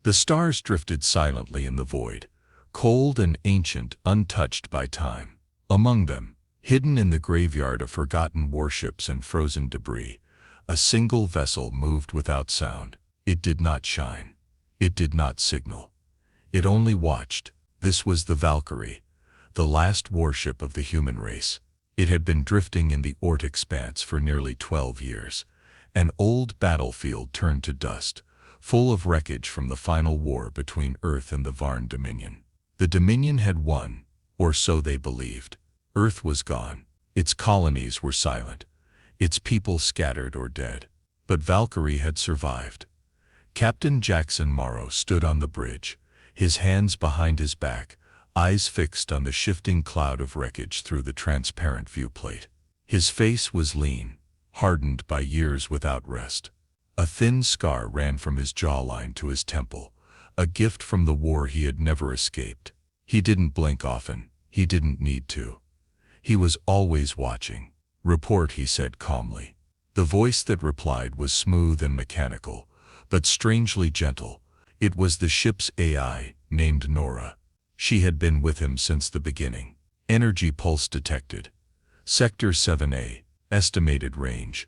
The stars drifted silently in the void, cold and ancient, untouched by time. Among them, hidden in the graveyard of forgotten warships and frozen debris, a single vessel moved without sound. It did not shine. It did not signal. It only watched. This was the Valkyrie, the last warship of the human race. It had been drifting in the Oort expanse for nearly 12 years, an old battlefield turned to dust, full of wreckage from the final war between Earth and the Varn Dominion. The Dominion had won, or so they believed. Earth was gone. Its colonies were silent. Its people scattered or dead. But Valkyrie had survived. Captain Jackson Morrow stood on the bridge, his hands behind his back, eyes fixed on the shifting cloud of wreckage through the transparent viewplate. His face was lean, hardened by years without rest. A thin scar ran from his jawline to his temple, a gift from the war he had never escaped. He didn't blink often. He didn't need to. He was always watching. "Report," he said calmly. The voice that replied was smooth and mechanical, but strangely gentle. It was the ship's AI, named Nora. She had been with him since the beginning. Energy pulse detected. Sector 7A, estimated range,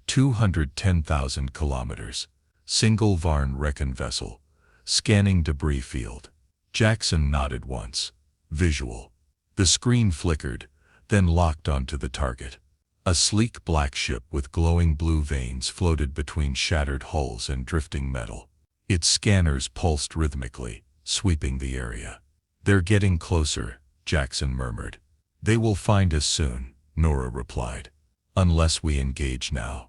210,000 kilometers. Single Varn recon vessel. Scanning debris field. Jackson nodded once. Visual. The screen flickered, then locked onto the target. A sleek black ship with glowing blue veins floated between shattered hulls and drifting metal. Its scanners pulsed rhythmically, sweeping the area. "They're getting closer," Jackson murmured. "They will find us soon," Nora replied. "Unless we engage now."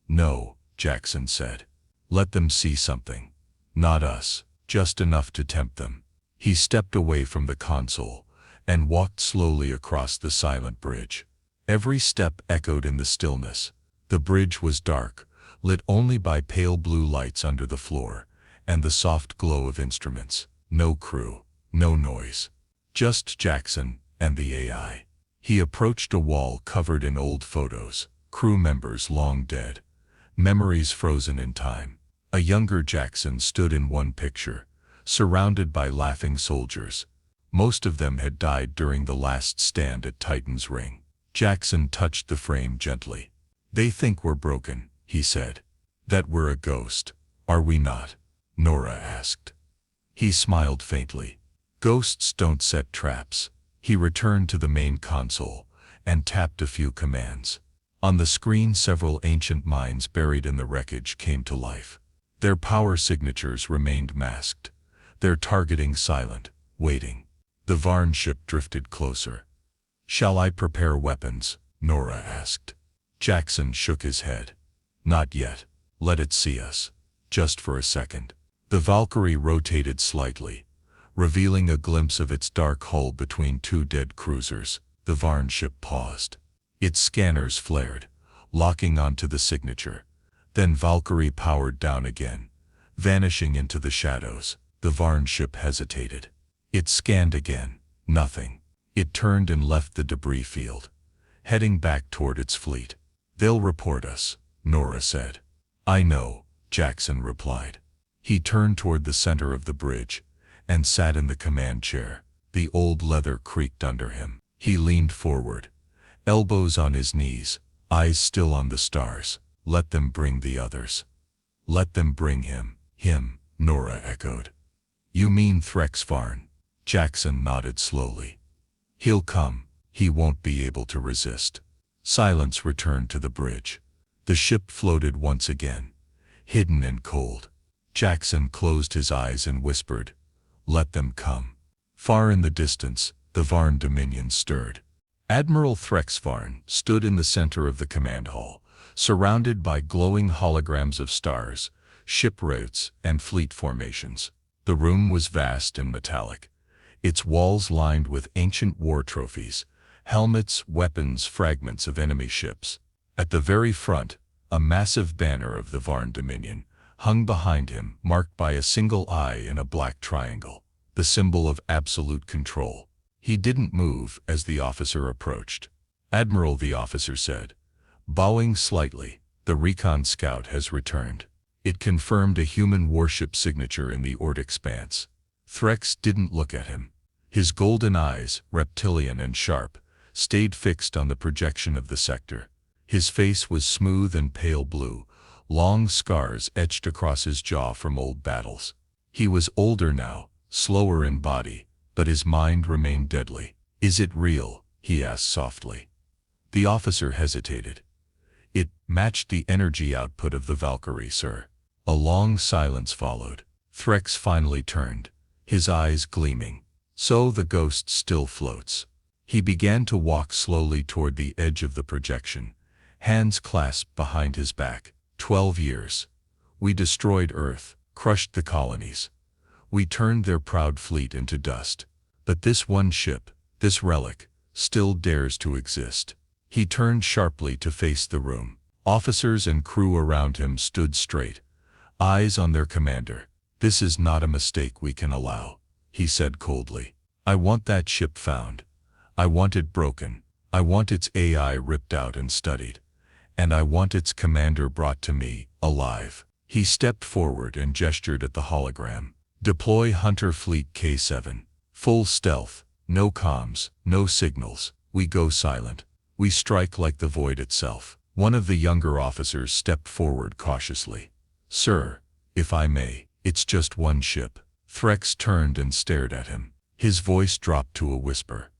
"No," Jackson said. "Let them see something. Not us, just enough to tempt them." He stepped away from the console and walked slowly across the silent bridge. Every step echoed in the stillness. The bridge was dark, lit only by pale blue lights under the floor, and the soft glow of instruments. No crew, no noise. Just Jackson and the AI. He approached a wall covered in old photos, crew members long dead, memories frozen in time. A younger Jackson stood in one picture, surrounded by laughing soldiers. Most of them had died during the last stand at Titan's Ring. Jackson touched the frame gently. "They think we're broken," he said. "That we're a ghost. Are we not?" Nora asked. He smiled faintly. "Ghosts don't set traps." He returned to the main console and tapped a few commands. On the screen, several ancient mines buried in the wreckage came to life. Their power signatures remained masked, their targeting silent, waiting. The Varn ship drifted closer. "Shall I prepare weapons?" Nora asked. Jackson shook his head. "Not yet. Let it see us. Just for a second." The Valkyrie rotated slightly, revealing a glimpse of its dark hull between two dead cruisers. The Varn ship paused. Its scanners flared, locking onto the signature. Then Valkyrie powered down again, vanishing into the shadows. The Varn ship hesitated. It scanned again. Nothing. It turned and left the debris field, heading back toward its fleet. "They'll report us," Nora said. "I know," Jackson replied. He turned toward the center of the bridge and sat in the command chair. The old leather creaked under him. He leaned forward, elbows on his knees, eyes still on the stars. "Let them bring the others." "Let them bring him." "Him," Nora echoed. "You mean Threx Varn?" Jackson nodded slowly. "He'll come. He won't be able to resist." Silence returned to the bridge. The ship floated once again, hidden and cold. Jackson closed his eyes and whispered, "Let them come." Far in the distance, the Varn Dominion stirred. Admiral Threx Varn stood in the center of the command hall, surrounded by glowing holograms of stars, ship routes, and fleet formations. The room was vast and metallic, its walls lined with ancient war trophies, helmets, weapons, fragments of enemy ships. At the very front, a massive banner of the Varn Dominion hung behind him, marked by a single eye in a black triangle, the symbol of absolute control. He didn't move as the officer approached. "Admiral," the officer said, bowing slightly, "the recon scout has returned." It confirmed a human warship signature in the Ord expanse. Threx didn't look at him. His golden eyes, reptilian and sharp, stayed fixed on the projection of the sector. His face was smooth and pale blue, long scars etched across his jaw from old battles. He was older now, slower in body, but his mind remained deadly. "Is it real?" he asked softly. The officer hesitated. "It matched the energy output of the Valkyrie, sir." A long silence followed. Threx finally turned, his eyes gleaming. "So the ghost still floats." He began to walk slowly toward the edge of the projection, hands clasped behind his back. 12 years. We destroyed Earth, crushed the colonies. We turned their proud fleet into dust. But this one ship, this relic, still dares to exist. He turned sharply to face the room. Officers and crew around him stood straight, eyes on their commander. "This is not a mistake we can allow," he said coldly. "I want that ship found. I want it broken. I want its AI ripped out and studied. And I want its commander brought to me, alive." He stepped forward and gestured at the hologram. "Deploy Hunter Fleet K7. Full stealth, no comms, no signals. We go silent. We strike like the void itself." One of the younger officers stepped forward cautiously. "Sir, if I may, it's just one ship." Threx turned and stared at him. His voice dropped to a whisper.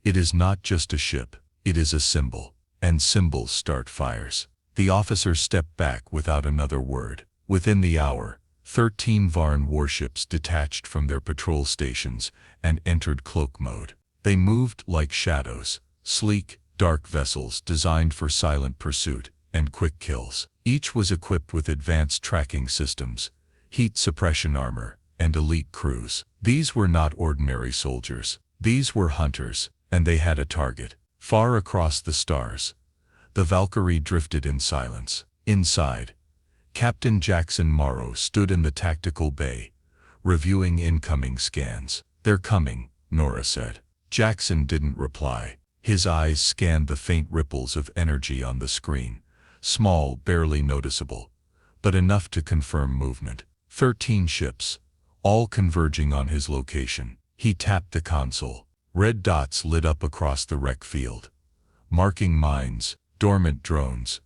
"It is not just a ship, it is a symbol, and symbols start fires." The officer stepped back without another word. Within the hour, 13 Varn warships detached from their patrol stations and entered cloak mode. They moved like shadows, sleek, dark vessels designed for silent pursuit and quick kills. Each was equipped with advanced tracking systems, heat suppression armor, and elite crews. These were not ordinary soldiers. These were hunters, and they had a target. Far across the stars, the Valkyrie drifted in silence. Inside, Captain Jackson Morrow stood in the tactical bay, reviewing incoming scans. "They're coming," Nora said. Jackson didn't reply. His eyes scanned the faint ripples of energy on the screen, small, barely noticeable, but enough to confirm movement. 13 ships, all converging on his location. He tapped the console. Red dots lit up across the wreck field, marking mines, dormant drones,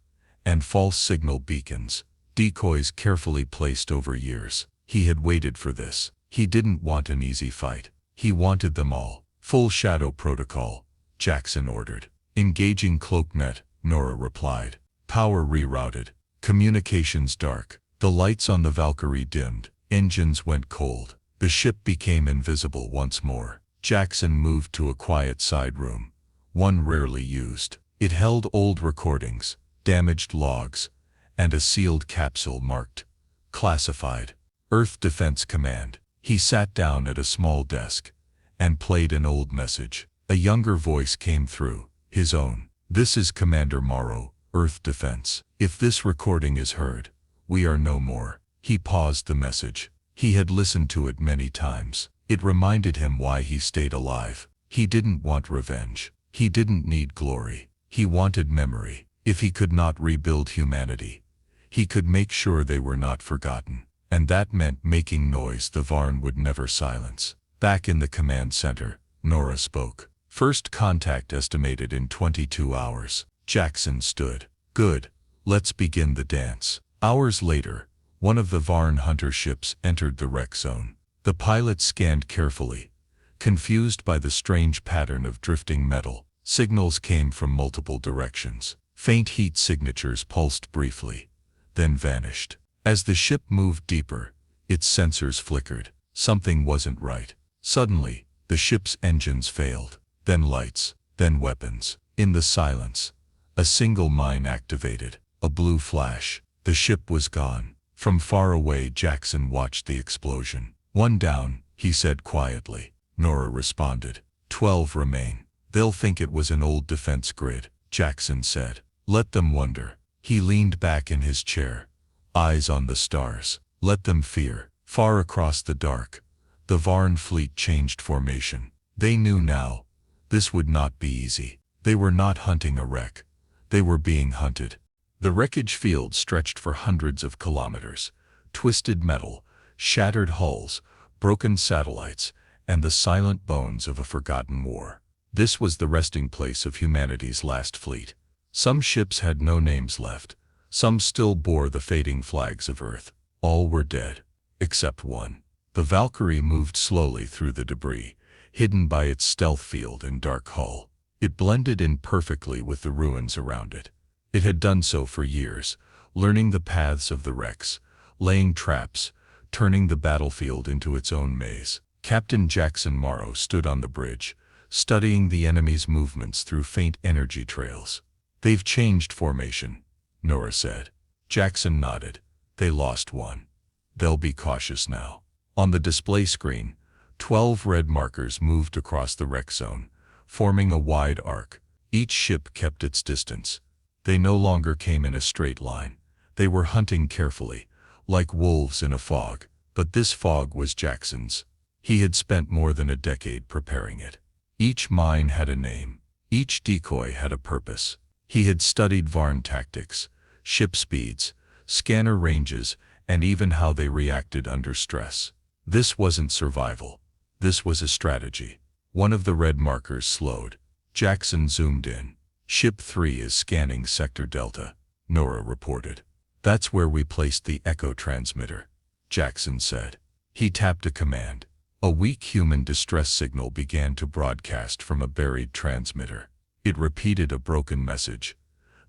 and false signal beacons, decoys carefully placed over years. He had waited for this. He didn't want an easy fight. He wanted them all. "Full shadow protocol," Jackson ordered. "Engaging cloaknet," Nora replied. Power rerouted. Communications dark. The lights on the Valkyrie dimmed. Engines went cold. The ship became invisible once more. Jackson moved to a quiet side room, one rarely used. It held old recordings, damaged logs, and a sealed capsule marked "Classified." Earth Defense Command. He sat down at a small desk and played an old message. A younger voice came through, his own. "This is Commander Morrow, Earth Defense. If this recording is heard, we are no more." He paused the message. He had listened to it many times. It reminded him why he stayed alive. He didn't want revenge. He didn't need glory. He wanted memory. If he could not rebuild humanity, he could make sure they were not forgotten. And that meant making noise the Varn would never silence. Back in the command center, Nora spoke. "First contact estimated in 22 hours. Jackson stood. "Good. Let's begin the dance." Hours later, one of the Varn hunter ships entered the wreck zone. The pilot scanned carefully, confused by the strange pattern of drifting metal. Signals came from multiple directions. Faint heat signatures pulsed briefly, then vanished. As the ship moved deeper, its sensors flickered. Something wasn't right. Suddenly, the ship's engines failed. Then lights, then weapons. In the silence, a single mine activated. A blue flash. The ship was gone. From far away, Jackson watched the explosion. "One down," he said quietly. Nora responded. 12 remain. "They'll think it was an old defense grid," Jackson said. "Let them wonder." He leaned back in his chair, eyes on the stars. "Let them fear." Far across the dark, the Varn fleet changed formation. They knew now, this would not be easy. They were not hunting a wreck. They were being hunted. The wreckage field stretched for hundreds of kilometers, twisted metal, shattered hulls, broken satellites, and the silent bones of a forgotten war. This was the resting place of humanity's last fleet. Some ships had no names left. Some still bore the fading flags of Earth. All were dead, except one. The Valkyrie moved slowly through the debris, hidden by its stealth field and dark hull. It blended in perfectly with the ruins around it. It had done so for years, learning the paths of the wrecks, laying traps, turning the battlefield into its own maze. Captain Jackson Morrow stood on the bridge, studying the enemy's movements through faint energy trails. "They've changed formation," Nora said. Jackson nodded. "They lost one. They'll be cautious now." On the display screen, 12 red markers moved across the wreck zone, forming a wide arc. Each ship kept its distance. They no longer came in a straight line. They were hunting carefully, like wolves in a fog. But this fog was Jackson's. He had spent more than a decade preparing it. Each mine had a name. Each decoy had a purpose. He had studied Varn tactics, ship speeds, scanner ranges, and even how they reacted under stress. This wasn't survival. This was a strategy. One of the red markers slowed. Jackson zoomed in. "Ship 3 is scanning Sector Delta," Nora reported. "That's where we placed the echo transmitter," Jackson said. He tapped a command. A weak human distress signal began to broadcast from a buried transmitter. It repeated a broken message.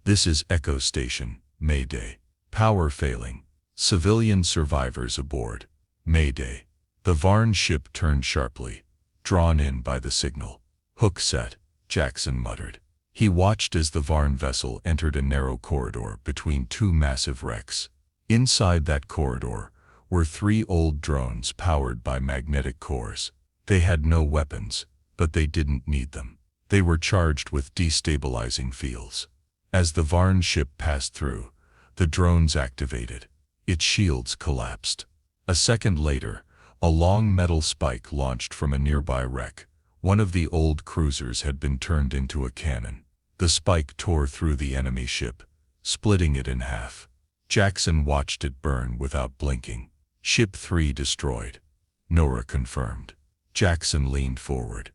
"This is Echo Station, Mayday. Power failing. Civilian survivors aboard. Mayday." The Varn ship turned sharply, drawn in by the signal. "Hook set," Jackson muttered. He watched as the Varn vessel entered a narrow corridor between two massive wrecks. Inside that corridor were 3 old drones powered by magnetic cores. They had no weapons, but they didn't need them. They were charged with destabilizing fields. As the Varn ship passed through, the drones activated. Its shields collapsed. A second later, a long metal spike launched from a nearby wreck. One of the old cruisers had been turned into a cannon. The spike tore through the enemy ship, splitting it in half. Jackson watched it burn without blinking. "Ship 3 destroyed," Nora confirmed. Jackson leaned forward.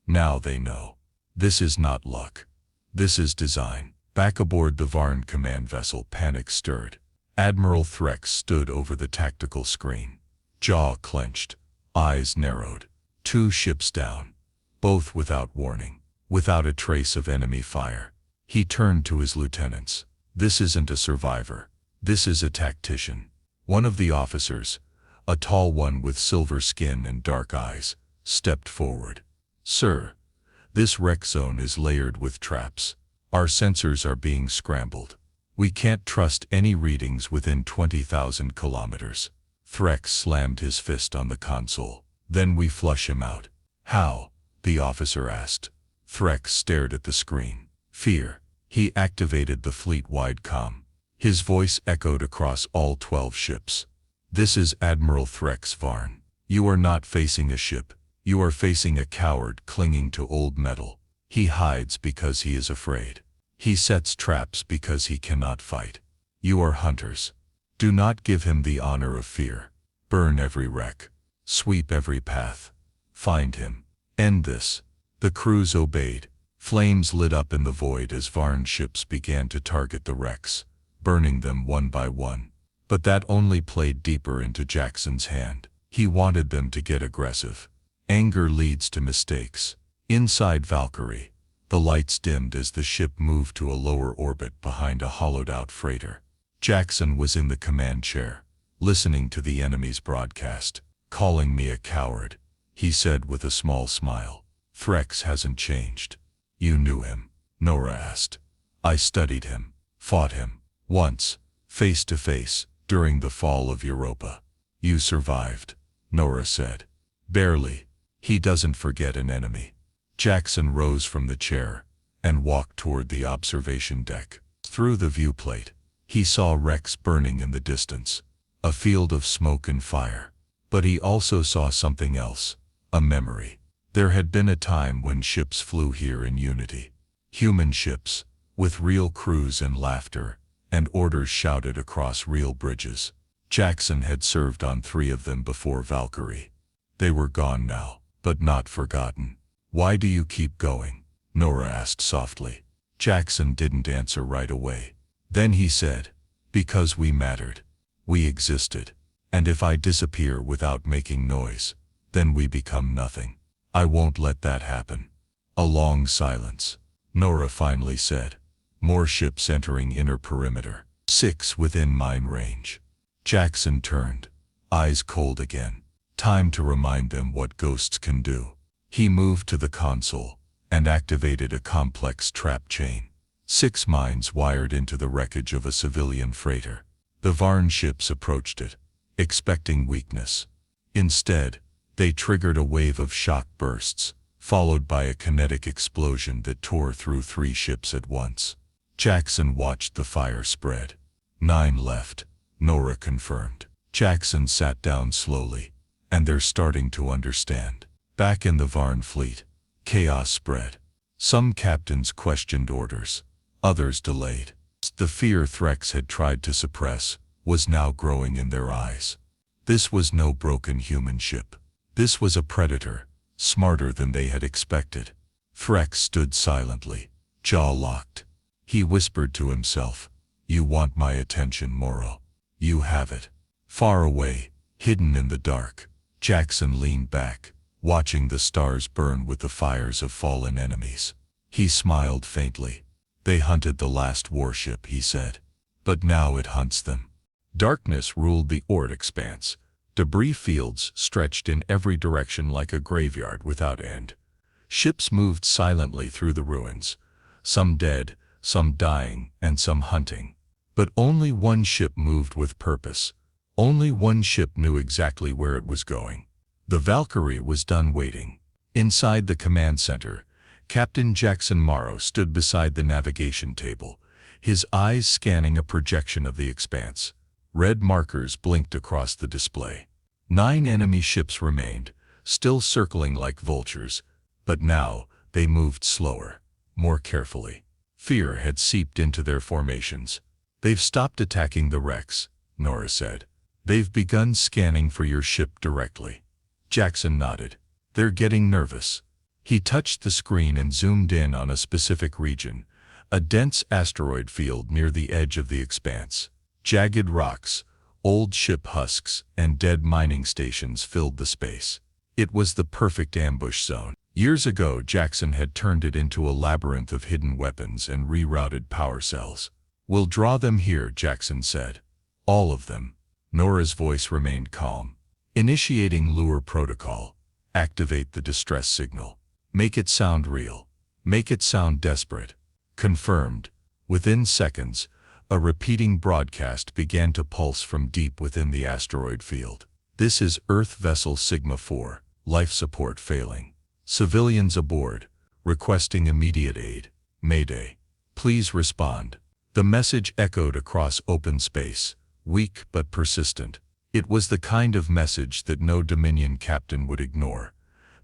"Now they know. This is not luck. This is design." Back aboard the Varn command vessel, panic stirred. Admiral Threx stood over the tactical screen. Jaw clenched, eyes narrowed. 2 ships down, both without warning, without a trace of enemy fire. He turned to his lieutenants. "This isn't a survivor. This is a tactician." One of the officers, a tall one with silver skin and dark eyes, stepped forward. "Sir, this wreck zone is layered with traps. Our sensors are being scrambled. We can't trust any readings within 20,000 kilometers. Threx slammed his fist on the console. "Then we flush him out." "How?" the officer asked. Threx stared at the screen. "Fear." He activated the fleet-wide comm. His voice echoed across all 12 ships. "This is Admiral Threx Varn. You are not facing a ship. You are facing a coward clinging to old metal. He hides because he is afraid. He sets traps because he cannot fight. You are hunters. Do not give him the honor of fear. Burn every wreck. Sweep every path. Find him. End this." The crews obeyed. Flames lit up in the void as Varn ships began to target the wrecks, burning them one by one. But that only played deeper into Jackson's hand. He wanted them to get aggressive. Anger leads to mistakes. Inside Valkyrie, the lights dimmed as the ship moved to a lower orbit behind a hollowed-out freighter. Jackson was in the command chair, listening to the enemy's broadcast. "Calling me a coward," he said with a small smile. "Threx hasn't changed." "You knew him?" Nora asked. "I studied him, fought him, once, face to face, during the fall of Europa." "You survived," Nora said. "Barely. He doesn't forget an enemy." Jackson rose from the chair and walked toward the observation deck. Through the viewplate, he saw wrecks burning in the distance, a field of smoke and fire. But he also saw something else, a memory. There had been a time when ships flew here in unity. Human ships, with real crews and laughter, and orders shouted across real bridges. Jackson had served on 3 of them before Valkyrie. They were gone now, but not forgotten. "Why do you keep going?" Nora asked softly. Jackson didn't answer right away. Then he said, "Because we mattered. We existed. And if I disappear without making noise, then we become nothing. I won't let that happen." A long silence. Nora finally said, "More ships entering inner perimeter. 6 within mine range." Jackson turned, eyes cold again. Time to remind them what ghosts can do. He moved to the console and activated a complex trap chain. 6 mines wired into the wreckage of a civilian freighter. The Varn ships approached it, expecting weakness. Instead, they triggered a wave of shock bursts, followed by a kinetic explosion that tore through 3 ships at once. Jackson watched the fire spread. 9 left, Nora confirmed. Jackson sat down slowly, and they're starting to understand. Back in the Varn fleet, chaos spread. Some captains questioned orders, others delayed. The fear Threx had tried to suppress was now growing in their eyes. This was no broken human ship. This was a predator, smarter than they had expected. Threx stood silently, jaw locked. He whispered to himself, "You want my attention, Moro. You have it." Far away, hidden in the dark, Jackson leaned back, watching the stars burn with the fires of fallen enemies. He smiled faintly. "They hunted the last warship," he said. "But now it hunts them." Darkness ruled the Ord expanse. Debris fields stretched in every direction like a graveyard without end. Ships moved silently through the ruins, some dead, some dying, and some hunting. But only one ship moved with purpose. Only one ship knew exactly where it was going. The Valkyrie was done waiting. Inside the command center, Captain Jackson Morrow stood beside the navigation table, his eyes scanning a projection of the expanse. Red markers blinked across the display. 9 enemy ships remained, still circling like vultures, but now they moved slower, more carefully. Fear had seeped into their formations. "They've stopped attacking the wrecks," Nora said. "They've begun scanning for your ship directly." Jackson nodded. "They're getting nervous." He touched the screen and zoomed in on a specific region, a dense asteroid field near the edge of the expanse. Jagged rocks, old ship husks, and dead mining stations filled the space. It was the perfect ambush zone. Years ago, Jackson had turned it into a labyrinth of hidden weapons and rerouted power cells. "We'll draw them here," Jackson said. "All of them." Nora's voice remained calm. "Initiating lure protocol. Activate the distress signal. Make it sound real. Make it sound desperate." Confirmed. Within seconds, a repeating broadcast began to pulse from deep within the asteroid field. "This is Earth Vessel Sigma 4, life support failing. Civilians aboard, requesting immediate aid. Mayday. Please respond." The message echoed across open space, weak but persistent. It was the kind of message that no Dominion captain would ignore,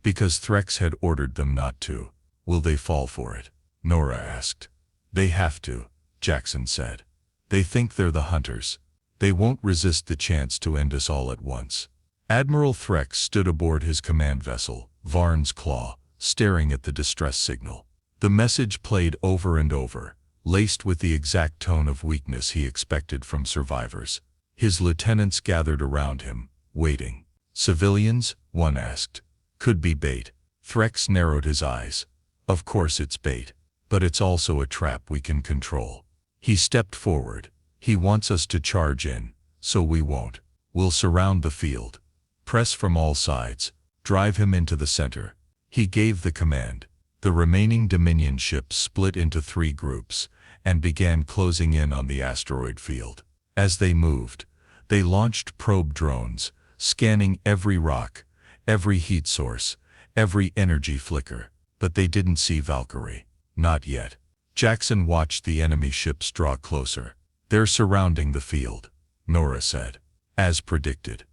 because Threx had ordered them not to. "Will they fall for it?" Nora asked. "They have to," Jackson said. "They think they're the hunters. They won't resist the chance to end us all at once." Admiral Threx stood aboard his command vessel, Varn's Claw, staring at the distress signal. The message played over and over, laced with the exact tone of weakness he expected from survivors. His lieutenants gathered around him, waiting. "Civilians?" one asked. "Could be bait." Threx narrowed his eyes. "Of course it's bait, but it's also a trap we can control." He stepped forward. "He wants us to charge in, so we won't. We'll surround the field. Press from all sides. Drive him into the center." He gave the command. The remaining Dominion ships split into 3 groups and began closing in on the asteroid field. As they moved, they launched probe drones, scanning every rock, every heat source, every energy flicker, but they didn't see Valkyrie. Not yet. Jackson watched the enemy ships draw closer. "They're surrounding the field," Nora said. "As predicted."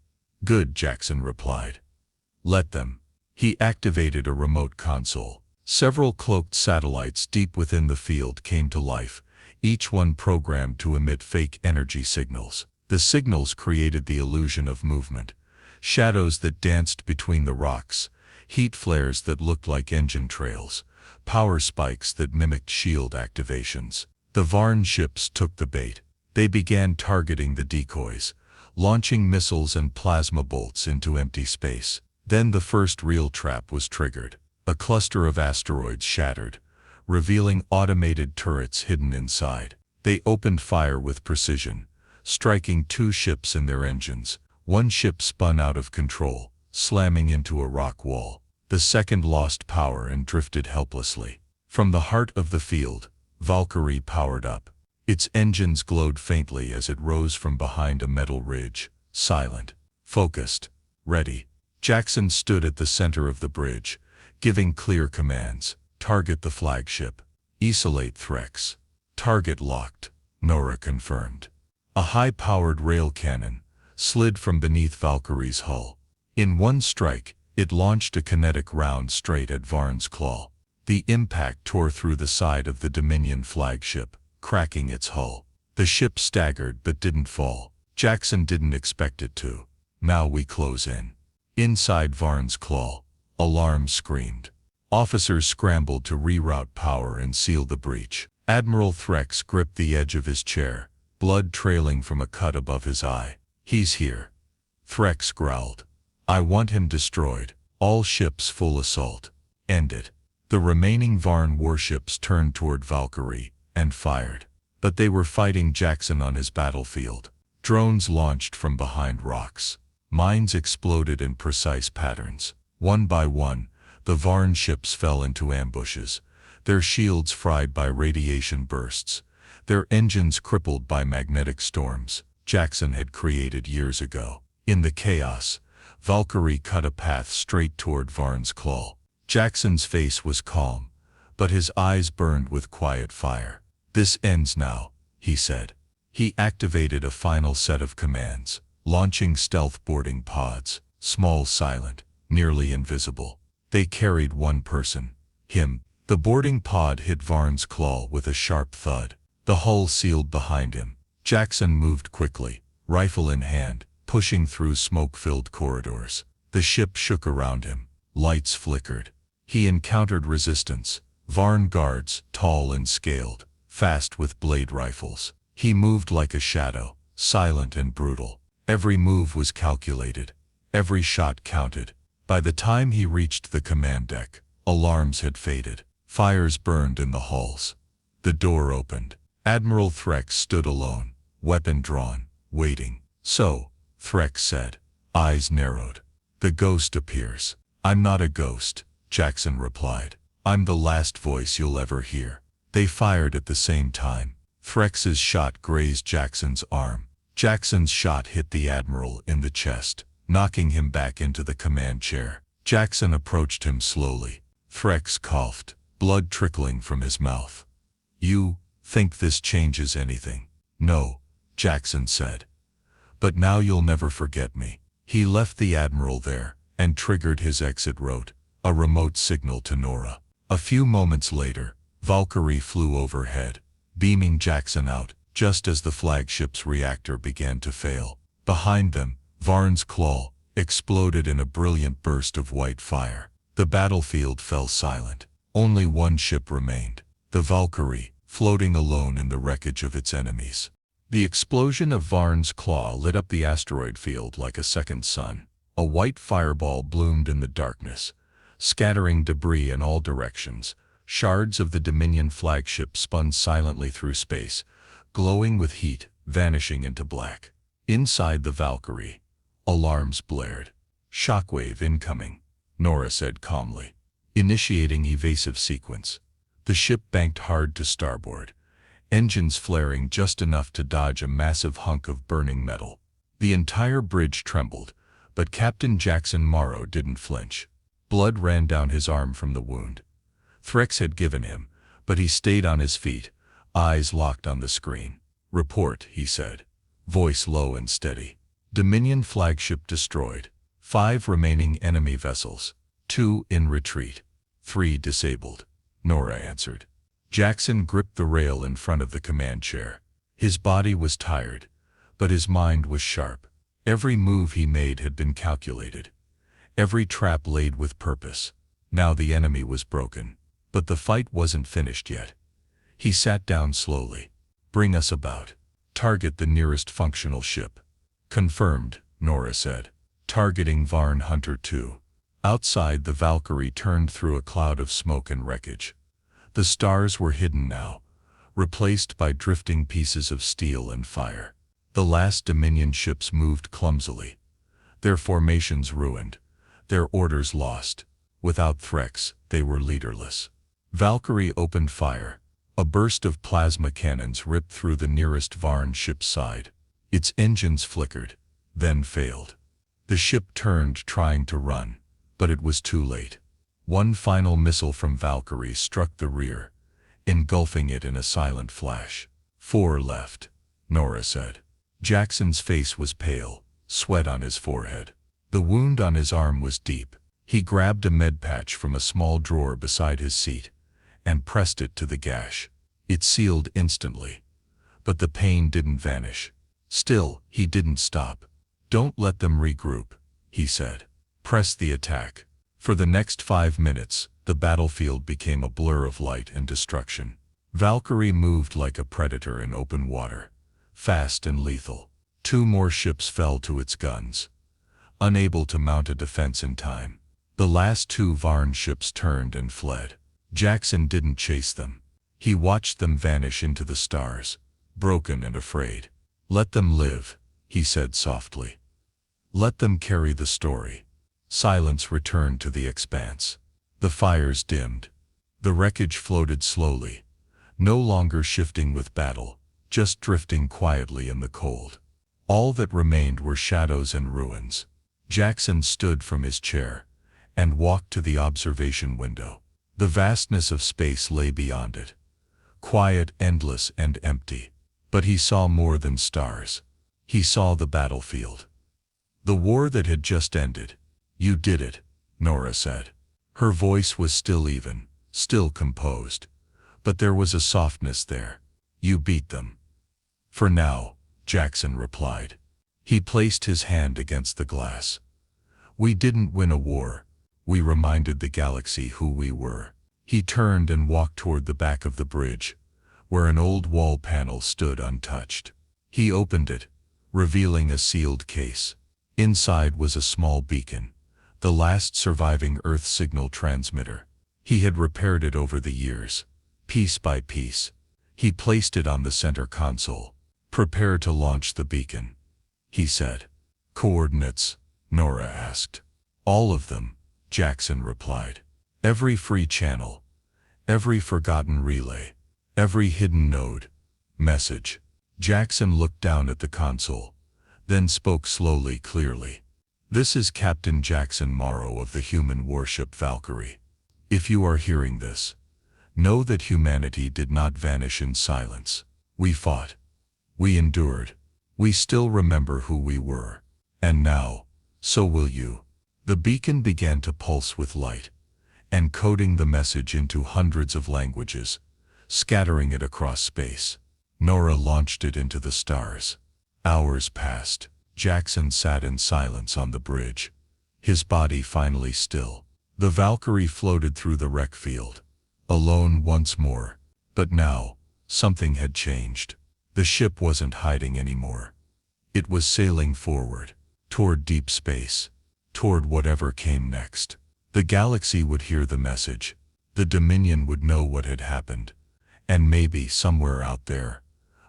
"Good," Jackson replied. "Let them." He activated a remote console. Several cloaked satellites deep within the field came to life, each one programmed to emit fake energy signals. The signals created the illusion of movement. Shadows that danced between the rocks, heat flares that looked like engine trails, power spikes that mimicked shield activations. The Varn ships took the bait. They began targeting the decoys, launching missiles and plasma bolts into empty space. Then the first real trap was triggered. A cluster of asteroids shattered, revealing automated turrets hidden inside. They opened fire with precision, striking 2 ships in their engines. One ship spun out of control, slamming into a rock wall. The second lost power and drifted helplessly. From the heart of the field, Valkyrie powered up. Its engines glowed faintly as it rose from behind a metal ridge, silent, focused, ready. Jackson stood at the center of the bridge, giving clear commands. Target the flagship. Isolate Threx. Target locked, Nora confirmed. A high-powered rail cannon slid from beneath Valkyrie's hull. In one strike, it launched a kinetic round straight at Varn's claw. The impact tore through the side of the Dominion flagship, cracking its hull. The ship staggered but didn't fall. Jackson didn't expect it to. Now we close in. Inside Varn's claw, alarms screamed. Officers scrambled to reroute power and seal the breach. Admiral Threx gripped the edge of his chair, blood trailing from a cut above his eye. He's here. Threx growled. I want him destroyed. All ships full assault. End it. The remaining Varn warships turned toward Valkyrie and fired. But they were fighting Jackson on his battlefield. Drones launched from behind rocks. Mines exploded in precise patterns. One by one, the Varn ships fell into ambushes, their shields fried by radiation bursts, their engines crippled by magnetic storms Jackson had created years ago. In the chaos, Valkyrie cut a path straight toward Varn's claw. Jackson's face was calm, but his eyes burned with quiet fire. This ends now, he said. He activated a final set of commands, launching stealth boarding pods, small, silent, nearly invisible. They carried one person, him. The boarding pod hit Varn's claw with a sharp thud. The hull sealed behind him. Jackson moved quickly, rifle in hand, pushing through smoke-filled corridors. The ship shook around him. Lights flickered. He encountered resistance. Varn guards, tall and scaled, fast with blade rifles. He moved like a shadow, silent and brutal. Every move was calculated. Every shot counted. By the time he reached the command deck, alarms had faded. Fires burned in the halls. The door opened. Admiral Threx stood alone, weapon drawn, waiting. So, Threx said, eyes narrowed. The ghost appears. I'm not a ghost, Jackson replied. I'm the last voice you'll ever hear. They fired at the same time. Threx's shot grazed Jackson's arm. Jackson's shot hit the Admiral in the chest, knocking him back into the command chair. Jackson approached him slowly. Threx coughed, blood trickling from his mouth. You think this changes anything? No, Jackson said. But now you'll never forget me. He left the Admiral there and triggered his exit rote, a remote signal to Nora. A few moments later, Valkyrie flew overhead, beaming Jackson out just as the flagship's reactor began to fail. Behind them, Varn's claw exploded in a brilliant burst of white fire. The battlefield fell silent. Only one ship remained, the Valkyrie, floating alone in the wreckage of its enemies. The explosion of Varn's claw lit up the asteroid field like a second sun. A white fireball bloomed in the darkness, scattering debris in all directions. Shards of the Dominion flagship spun silently through space, glowing with heat, vanishing into black. Inside the Valkyrie, alarms blared. Shockwave incoming, Nora said calmly. Initiating evasive sequence. The ship banked hard to starboard, engines flaring just enough to dodge a massive hunk of burning metal. The entire bridge trembled, but Captain Jackson Morrow didn't flinch. Blood ran down his arm from the wound Threx had given him, but he stayed on his feet, eyes locked on the screen. Report, he said, voice low and steady. Dominion flagship destroyed. 5 remaining enemy vessels. 2 in retreat. 3 disabled, Nora answered. Jackson gripped the rail in front of the command chair. His body was tired, But his mind was sharp. Every move he made had been calculated. Every trap laid with purpose. Now the enemy was broken. But the fight wasn't finished yet. He sat down slowly. "Bring us about. Target the nearest functional ship." "Confirmed," Nora said. "Targeting Varn Hunter 2. Outside, the Valkyrie turned through a cloud of smoke and wreckage. The stars were hidden now, replaced by drifting pieces of steel and fire. The last Dominion ships moved clumsily, their formations ruined, their orders lost. Without Threx, they were leaderless. Valkyrie opened fire. A burst of plasma cannons ripped through the nearest Varn ship's side. Its engines flickered, then failed. The ship turned, trying to run, but it was too late. One final missile from Valkyrie struck the rear, engulfing it in a silent flash. "4 left," Nora said. Jackson's face was pale, sweat on his forehead. The wound on his arm was deep. He grabbed a med patch from a small drawer beside his seat and pressed it to the gash. It sealed instantly, but the pain didn't vanish. Still, he didn't stop. "Don't let them regroup," he said. "Press the attack." For the next 5 minutes, the battlefield became a blur of light and destruction. Valkyrie moved like a predator in open water, fast and lethal. 2 more ships fell to its guns, unable to mount a defense in time. The last 2 Varn ships turned and fled. Jackson didn't chase them. He watched them vanish into the stars, broken and afraid. "Let them live," he said softly. "Let them carry the story." Silence returned to the expanse. The fires dimmed. The wreckage floated slowly, no longer shifting with battle, just drifting quietly in the cold. All that remained were shadows and ruins. Jackson stood from his chair and walked to the observation window. The vastness of space lay beyond it, quiet, endless, and empty. But he saw more than stars. He saw the battlefield. The war that had just ended. "You did it," Nora said. Her voice was still even, still composed, but there was a softness there. "You beat them." "For now," Jackson replied. He placed his hand against the glass. "We didn't win a war. We reminded the galaxy who we were." He turned and walked toward the back of the bridge, where an old wall panel stood untouched. He opened it, revealing a sealed case. Inside was a small beacon, the last surviving Earth signal transmitter. He had repaired it over the years, piece by piece. He placed it on the center console. "Prepare to launch the beacon," he said. "Coordinates?" Nora asked. "All of them," Jackson replied. "Every free channel, every forgotten relay, every hidden node. Message." Jackson looked down at the console, then spoke slowly, clearly. "This is Captain Jackson Morrow of the human warship Valkyrie. If you are hearing this, know that humanity did not vanish in silence. We fought. We endured. We still remember who we were. And now, so will you." The beacon began to pulse with light, encoding the message into hundreds of languages, scattering it across space. Nora launched it into the stars. Hours passed. Jackson sat in silence on the bridge, his body finally still. The Valkyrie floated through the wreck field, alone once more. But now, something had changed. The ship wasn't hiding anymore. It was sailing forward, toward deep space, toward whatever came next. The galaxy would hear the message. The Dominion would know what had happened. And maybe somewhere out there,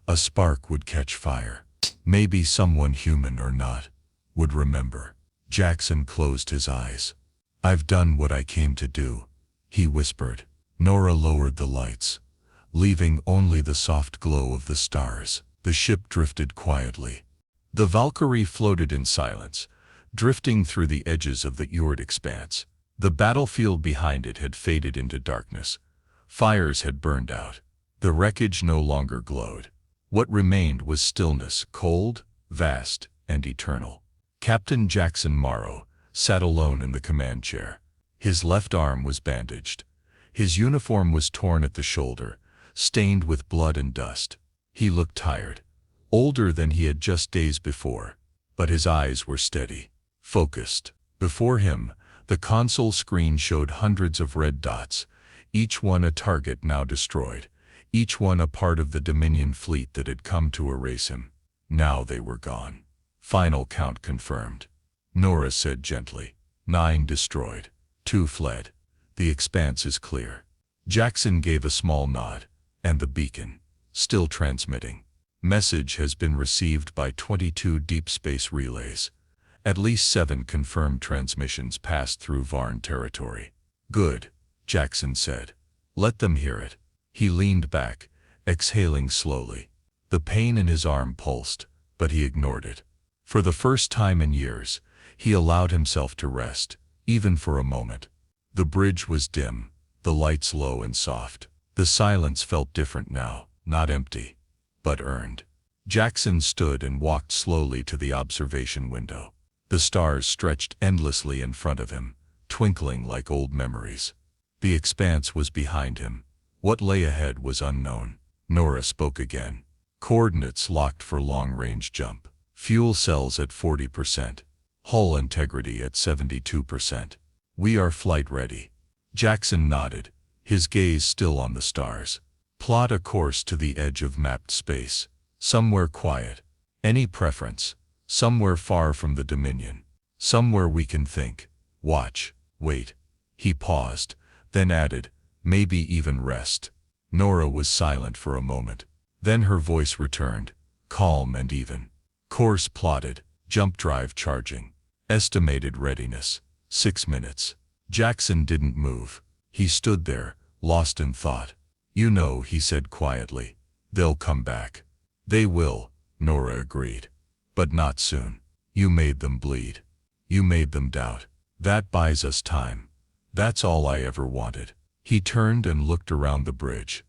a spark would catch fire. Maybe someone, human or not, would remember. Jackson closed his eyes. "I've done what I came to do," he whispered. Nora lowered the lights, leaving only the soft glow of the stars. The ship drifted quietly. The Valkyrie floated in silence, drifting through the edges of the Ord expanse. The battlefield behind it had faded into darkness. Fires had burned out. The wreckage no longer glowed. What remained was stillness, cold, vast, and eternal. Captain Jackson Morrow sat alone in the command chair. His left arm was bandaged. His uniform was torn at the shoulder, stained with blood and dust. He looked tired, older than he had just days before, but his eyes were steady, focused. Before him, the console screen showed hundreds of red dots, each one a target now destroyed, each one a part of the Dominion fleet that had come to erase him. Now they were gone. Final count confirmed. Nora said gently. 9 destroyed. 2 fled. The expanse is clear. Jackson gave a small nod, and the beacon, still transmitting. Message has been received by 22 deep space relays. At least 7 confirmed transmissions passed through Varn territory. Good, Jackson said. Let them hear it. He leaned back, exhaling slowly. The pain in his arm pulsed, but he ignored it. For the first time in years, he allowed himself to rest, even for a moment. The bridge was dim, the lights low and soft. The silence felt different now, not empty, but earned. Jackson stood and walked slowly to the observation window. The stars stretched endlessly in front of him, twinkling like old memories. The expanse was behind him. What lay ahead was unknown. Nora spoke again. Coordinates locked for long-range jump. Fuel cells at 40%. Hull integrity at 72%. We are flight ready. Jackson nodded, his gaze still on the stars. Plot a course to the edge of mapped space. Somewhere quiet. Any preference? Somewhere far from the Dominion. Somewhere we can think, watch, wait. He paused, then added, maybe even rest. Nora was silent for a moment. Then her voice returned, calm and even. Course plotted, jump drive charging. Estimated readiness, 6 minutes. Jackson didn't move. He stood there, lost in thought. You know, he said quietly, they'll come back. They will, Nora agreed. But not soon. You made them bleed. You made them doubt. That buys us time. That's all I ever wanted. He turned and looked around the bridge.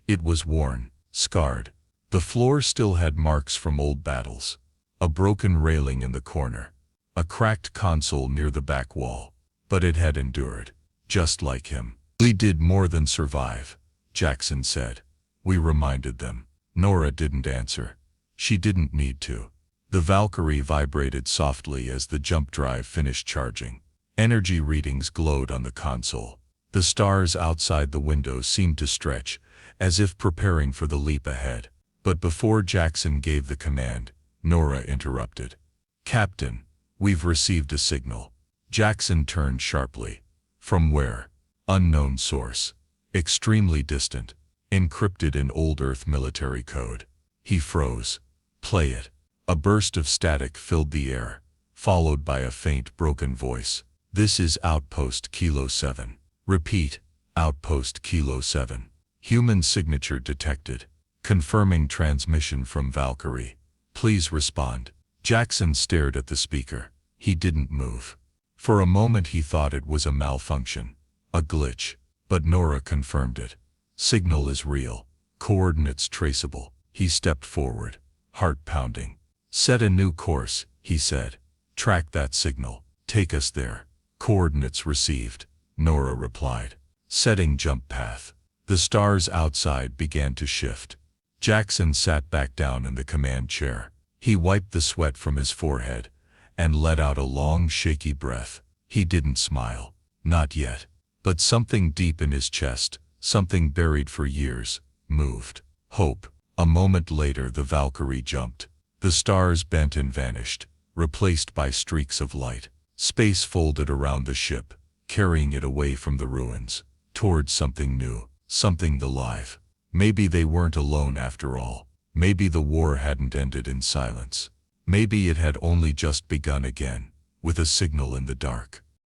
It was worn, scarred. The floor still had marks from old battles. A broken railing in the corner. A cracked console near the back wall. But it had endured, just like him. We did more than survive, Jackson said. We reminded them. Nora didn't answer. She didn't need to. The Valkyrie vibrated softly as the jump drive finished charging. Energy readings glowed on the console. The stars outside the window seemed to stretch, as if preparing for the leap ahead. But before Jackson gave the command, Nora interrupted. Captain, we've received a signal. Jackson turned sharply. From where? Unknown source. Extremely distant. Encrypted in old Earth military code. He froze. Play it. A burst of static filled the air, followed by a faint broken voice. This is Outpost Kilo 7. Repeat, Outpost Kilo 7. Human signature detected. Confirming transmission from Valkyrie. Please respond. Jackson stared at the speaker. He didn't move. For a moment he thought it was a malfunction, a glitch, but Nora confirmed it. Signal is real. Coordinates traceable. He stepped forward, heart pounding. Set a new course, he said. Track that signal. Take us there. Coordinates received, Nora replied. Setting jump path. The stars outside began to shift. Jackson sat back down in the command chair. He wiped the sweat from his forehead and let out a long, shaky breath. He didn't smile. Not yet. But something deep in his chest, something buried for years, moved. Hope. A moment later the Valkyrie jumped. The stars bent and vanished, replaced by streaks of light. Space folded around the ship, carrying it away from the ruins, towards something new, something alive. Maybe they weren't alone after all. Maybe the war hadn't ended in silence. Maybe it had only just begun again, with a signal in the dark.